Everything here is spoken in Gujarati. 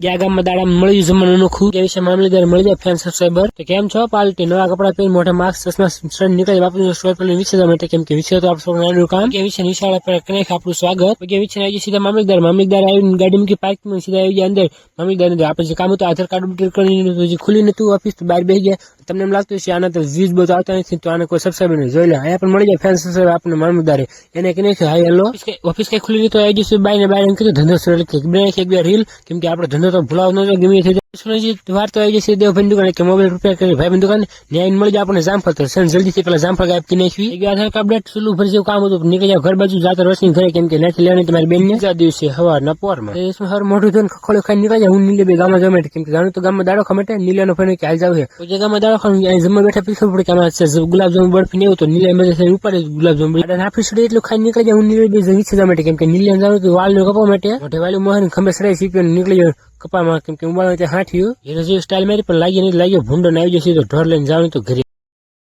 ગયા ગામમાં દાડા મળી જમવાનું નોખું એ વિશે મામલેદાર મળી જાય ફેન સબસ્ક્રાઈબર તો કેમ છો પાલટી નવા કપડા પહેરી મોટા માસ્ક ચશ્મા નીકળી બાપુ સ્ટોર પર વિશે માટે કેમ કે વિશે તો આપણું કામ કે વિશે નિશાળ પર કનેક આપણું સ્વાગત કે વિશે આવી સીધા મામલેદાર આવીને ગાડી મૂકી પાર્કિંગ સીધા આવી ગયા અંદર મામલેદાર આપણે જે કામ હતું આધાર કાર્ડ અપડેટ કરીને ખુલી નતું ઓફિસ તો બહાર બેસી ગયા તમને એમ લાગતું છે આના તો વ્યુઝ બધું આવતા નથી તો આને કોઈ સબસ્ક્રાઈબર જોઈ લે અહીંયા પણ મળી જાય ફેન સબસ્ક્રાઈબર આપણને મામલેદારે એને કે નહીં હાઈ હેલો ઓફિસ કઈ ખુલી તો આવી જશે બાય ને બાય એમ કીધું ધંધો શરૂ એક બે રીલ કેમ કે આપણો ધંધો તો ભૂલાવ ન ગમે થઈ જાય વાર તો આવી જશે દેવભાઈ દુકાન કે મોબાઈલ રિપેર કરી ભાઈ દુકાન ન્યાય મળી જાય આપણને જામફળ તો જલ્દી થી પેલા જામફળ ગાયબ કરી નાખવી આધાર કાર્ડ અપડેટ સુલું ભરી જેવું કામ હતું નીકળી જાવ ઘર બાજુ જાતર રોશની ઘરે કેમ કે નથી લેવાની તમારી બેન ને દિવસે હવારના પોરમાં હર મોઢું ધોઈને ખોળું ખાઈ નીકળી જાય હું નીલે બે ગામમાં જમે કેમ કે જાણું તો ગામમાં દાડો ખમેટે નીલાનો ફેર કે હાલ જાવ છે જે ગામમાં દાડો ખાવાનું જમવા બેઠા પીછું પડે કે આમાં ગુલાબજામુન બરફી એવું તો નીલા મજા ઉપર ગુલાબજામુન નાફી સુડી એટલું ખાઈ નીકળી જાય હું નીલે બે જગી છે માટે કેમ કે નીલા જાણું તો વાલ નો કપા માટે મોઢે વાલું મોહન ખંભે સડાઈ સીપી નીકળી જાય કપામાં કેમ કે ઉમાળો ત્યાં હાઠ્યું એ સ્ટાઇલ મારી પણ લાગી નહીં લાગ્યો ભૂંડો આવી જશે તો ઢોર લઈને જાણું તો ઘરે